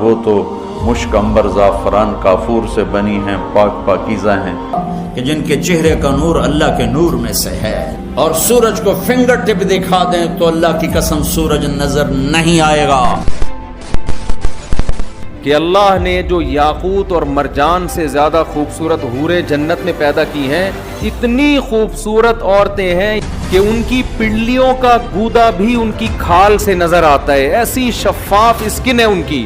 وہ تو مشک عنبر زعفران کافور سے بنی ہیں، پاک پاکیزہ ہیں، کہ جن کے چہرے کا نور اللہ کے نور میں سے ہے، اور سورج کو فنگر ٹپ دکھا دیں تو اللہ کی قسم سورج نظر نہیں آئے گا۔ کہ اللہ نے جو یاقوت اور مرجان سے زیادہ خوبصورت حوریں جنت میں پیدا کی ہیں، اتنی خوبصورت عورتیں ہیں کہ ان کی پنڈلیوں کا گودا بھی ان کی کھال سے نظر آتا ہے، ایسی شفاف اسکن ہے ان کی۔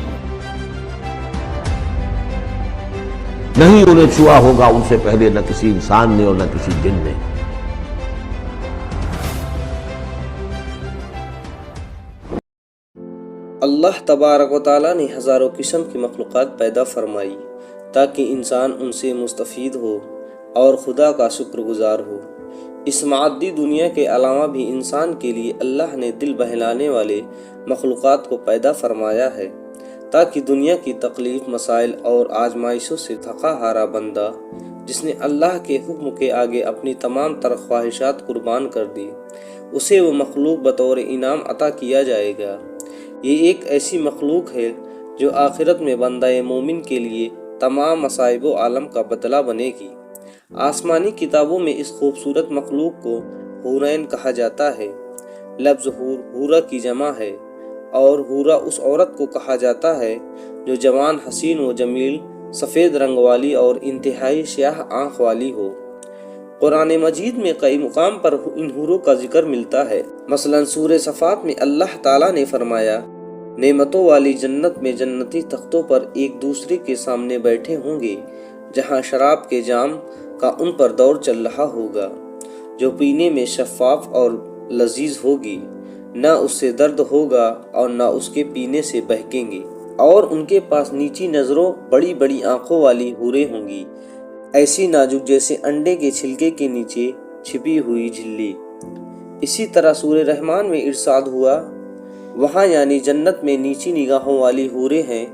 نہیں انہیں چھوا ہوگا ان سے پہلے نہ کسی انسان نے اور نہ کسی جن نے۔ اللہ تبارک و تعالیٰ نے ہزاروں قسم کی مخلوقات پیدا فرمائی تاکہ انسان ان سے مستفید ہو اور خدا کا شکر گزار ہو۔ اس معدی دنیا کے علاوہ بھی انسان کے لیے اللہ نے دل بہلانے والے مخلوقات کو پیدا فرمایا ہے تاکہ دنیا کی تکلیف، مسائل اور آزمائشوں سے تھکا ہارا بندہ جس نے اللہ کے حکم کے آگے اپنی تمام تر خواہشات قربان کر دی، اسے وہ مخلوق بطور انعام عطا کیا جائے گا۔ یہ ایک ایسی مخلوق ہے جو آخرت میں بندہ مومن کے لیے تمام مصائب و عالم کا بدلہ بنے گی۔ آسمانی کتابوں میں اس خوبصورت مخلوق کو حورین کہا جاتا ہے۔ لفظ حور حورہ کی جمع ہے، اور حورہ اس عورت کو کہا جاتا ہے جو جوان، حسین و جمیل، سفید رنگ والی اور انتہائی سیاہ آنکھ والی ہو۔ قرآن مجید میں کئی مقام پر ان حوروں کا ذکر ملتا ہے۔ مثلا سورہ صفات میں اللہ تعالیٰ نے فرمایا، نعمتوں والی جنت میں جنتی تختوں پر ایک دوسرے کے سامنے بیٹھے ہوں گے، جہاں شراب کے جام کا ان پر دور چل رہا ہوگا، جو پینے میں شفاف اور لذیذ ہوگی، نہ اس سے درد ہوگا اور نہ اس کے پینے سے بہکیں گے، اور ان کے پاس نیچی نظروں، بڑی بڑی آنکھوں والی حوریں ہوں گی، ایسی نازک جیسے انڈے کے چھلکے کے نیچے چھپی ہوئی جھلی۔ اسی طرح سورہ رحمان میں ارشاد ہوا، وہاں یعنی جنت میں نیچی نگاہوں والی حوریں ہیں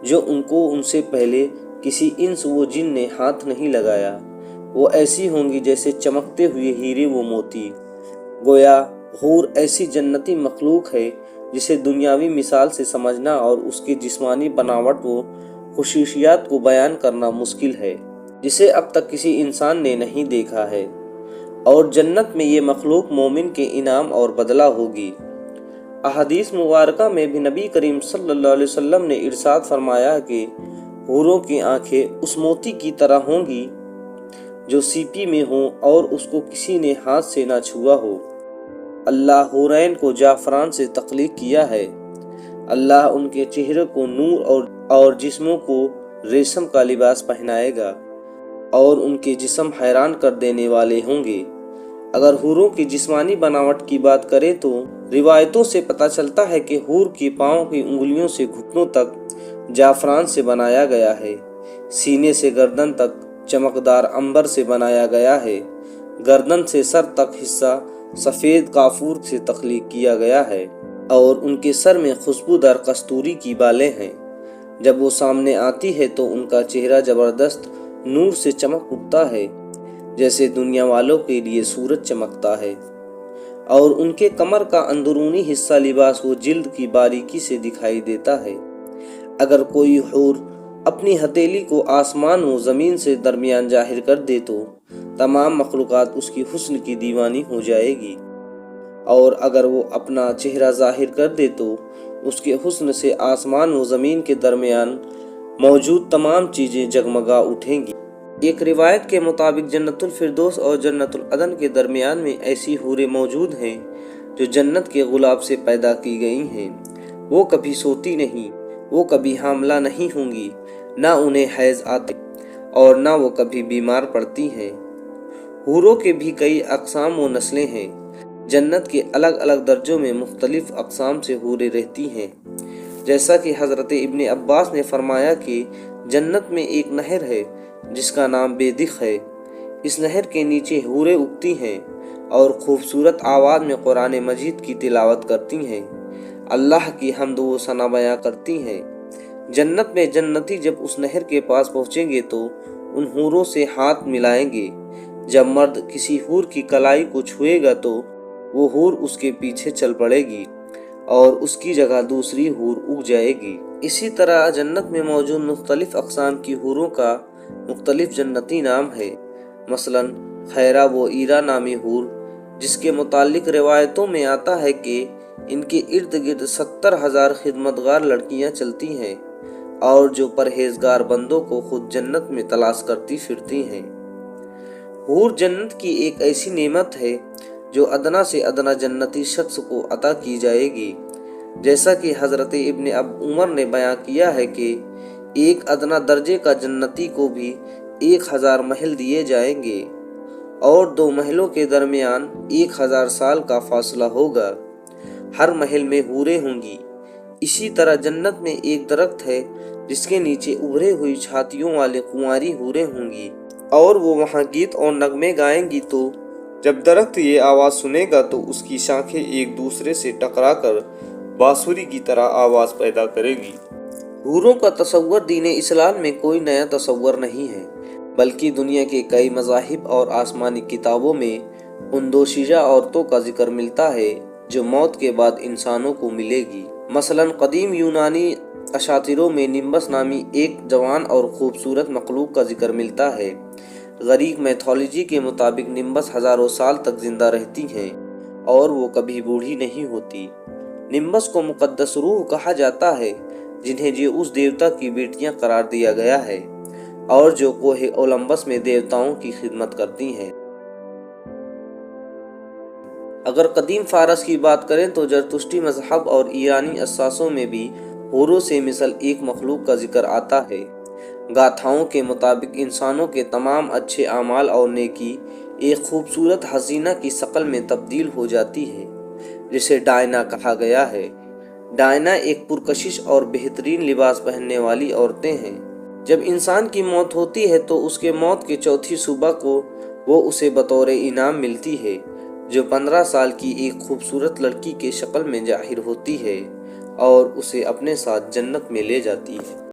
جو ان سے پہلے کسی انس و جن نے ہاتھ نہیں لگایا، وہ ایسی ہوں گی جیسے چمکتے ہوئے ہیرے و موتی۔ گویا حور ایسی جنتی مخلوق ہے جسے دنیاوی مثال سے سمجھنا اور اس کی جسمانی بناوٹ و خصوصیات کو بیان کرنا مشکل ہے، جسے اب تک کسی انسان نے نہیں دیکھا ہے، اور جنت میں یہ مخلوق مومن کے انعام اور بدلہ ہوگی۔ احادیث مبارکہ میں بھی نبی کریم صلی اللہ علیہ وسلم نے ارشاد فرمایا کہ حوروں کی آنکھیں اس موتی کی طرح ہوں گی جو سیپی میں ہوں اور اس کو کسی نے ہاتھ سے نہ چھوا ہو۔ اللہ حورین کو جعفران سے تخلیق کیا ہے۔ اللہ ان کے چہرے کو نور اور جسموں کو ریشم کا لباس پہنائے گا، اور ان کے جسم حیران کر دینے والے ہوں گے۔ اگر حوروں کی جسمانی بناوٹ کی بات کریں تو روایتوں سے پتہ چلتا ہے کہ حور کی پاؤں کی انگلیوں سے گھٹنوں تک جعفران سے بنایا گیا ہے، سینے سے گردن تک چمکدار عنبر سے بنایا گیا ہے، گردن سے سر تک حصہ سفید کافور سے تخلیق کیا گیا ہے، اور ان کے سر میں خوشبودار کستوری کی بالیں ہیں۔ جب وہ سامنے آتی ہے تو ان کا چہرہ زبردست نور سے چمک اٹھتا ہے، جیسے دنیا والوں کے لیے سورج چمکتا ہے، اور ان کے کمر کا اندرونی حصہ لباس و جلد کی باریکی سے دکھائی دیتا ہے۔ اگر کوئی حور اپنی ہتھیلی کو آسمان و زمین سے درمیان ظاہر کر دے تو تمام مخلوقات اس کی حسن کی دیوانی ہو جائے گی، اور اگر وہ اپنا چہرہ ظاہر کر دے تو اس کے حسن سے آسمان و زمین کے درمیان موجود تمام چیزیں جگمگا اٹھیں گی۔ ایک روایت کے مطابق جنت الفردوس اور جنت العدن کے درمیان میں ایسی حوریں موجود ہیں جو جنت کے غلاب سے پیدا کی گئی ہیں۔ وہ کبھی سوتی نہیں، وہ کبھی حاملہ نہیں ہوں گی، نہ انہیں حیض آتے اور نہ وہ کبھی بیمار پڑتی ہیں۔ حوروں کے بھی کئی اقسام و نسلیں ہیں۔ جنت کے الگ الگ درجوں میں مختلف اقسام سے حوریں رہتی ہیں، جیسا کہ حضرت ابن عباس نے فرمایا کہ جنت میں ایک نہر ہے جس کا نام بیدخ ہے۔ اس نہر کے نیچے حوریں اگتی ہیں اور خوبصورت آواز میں قرآن مجید کی تلاوت کرتی ہیں، اللہ کی حمد و ثنا بیان کرتی ہیں۔ جنت میں جنتی جب اس نہر کے پاس پہنچیں گے تو ان حوروں سے ہاتھ ملائیں گے۔ جب مرد کسی حور کی کلائی کو چھوئے گا تو وہ حور اس کے پیچھے چل پڑے گی اور اس کی جگہ دوسری حور اگ جائے گی۔ اسی طرح جنت میں موجود مختلف اقسام کی حوروں کا مختلف جنتی نام ہے۔ مثلا خیرہ و ایرا نامی حور، جس کے متعلق روایتوں میں آتا ہے کہ ان کے ارد گرد 70,000 خدمتگار لڑکیاں چلتی ہیں اور جو پرہیزگار بندوں کو خود جنت میں تلاش کرتی پھرتی ہیں۔ حور جنت کی ایک ایسی نعمت ہے جو ادنا سے ادنا جنتی شخص کو عطا کی جائے گی، جیسا کہ حضرت ابن عمر نے بیان کیا ہے کہ ایک ادنا درجے کا جنتی کو بھی 1000 محل دیے جائیں گے اور 2 محلوں کے درمیان 1000 سال کا فاصلہ ہوگا۔ ہر محل میں حوریں ہوں گی۔ اسی طرح جنت میں ایک درخت ہے جس کے نیچے ابھرے ہوئی چھاتیوں والے کنواری حوریں ہوں گی اور وہ وہاں گیت اور نغمے گائیں گی، تو جب درخت یہ آواز سنے گا تو اس کی شاخیں ایک دوسرے سے ٹکرا کر بانسری کی طرح آواز پیدا کرے گی۔ حوروں کا تصور دین اسلام میں کوئی نیا تصور نہیں ہے، بلکہ دنیا کے کئی مذاہب اور آسمانی کتابوں میں ان دوشیزہ عورتوں کا ذکر ملتا ہے جو موت کے بعد انسانوں کو ملے گی۔ مثلا قدیم یونانی اساطیروں میں نمبس نامی ایک جوان اور خوبصورت مخلوق کا ذکر ملتا ہے۔ غریب میتھولوجی کے مطابق نمبس ہزاروں سال تک زندہ رہتی ہیں اور وہ کبھی بوڑھی نہیں ہوتی۔ نمبس کو مقدس روح کہا جاتا ہے، جنہیں زیوس دیوتا کی بیٹیاں قرار دیا گیا ہے اور جو کوہ اولمبس میں دیوتاؤں کی خدمت کرتی ہیں۔ اگر قدیم فارس کی بات کریں تو زرتشتی مذہب اور ایرانی اساسوں میں بھی حوروں سے مثل ایک مخلوق کا ذکر آتا ہے۔ گاتھاؤں کے مطابق انسانوں کے تمام اچھے اعمال اور نیکی ایک خوبصورت حسینہ کی شکل میں تبدیل ہو جاتی ہے، جسے ڈائنا کہا گیا ہے۔ ڈائنا ایک پرکشش اور بہترین لباس پہننے والی عورتیں ہیں۔ جب انسان کی موت ہوتی ہے تو اس کے موت کے چوتھی صبح کو وہ اسے بطور انعام ملتی ہے، جو 15 سال کی ایک خوبصورت لڑکی کے شکل میں ظاہر ہوتی ہے اور اسے اپنے ساتھ جنت میں لے جاتی ہے۔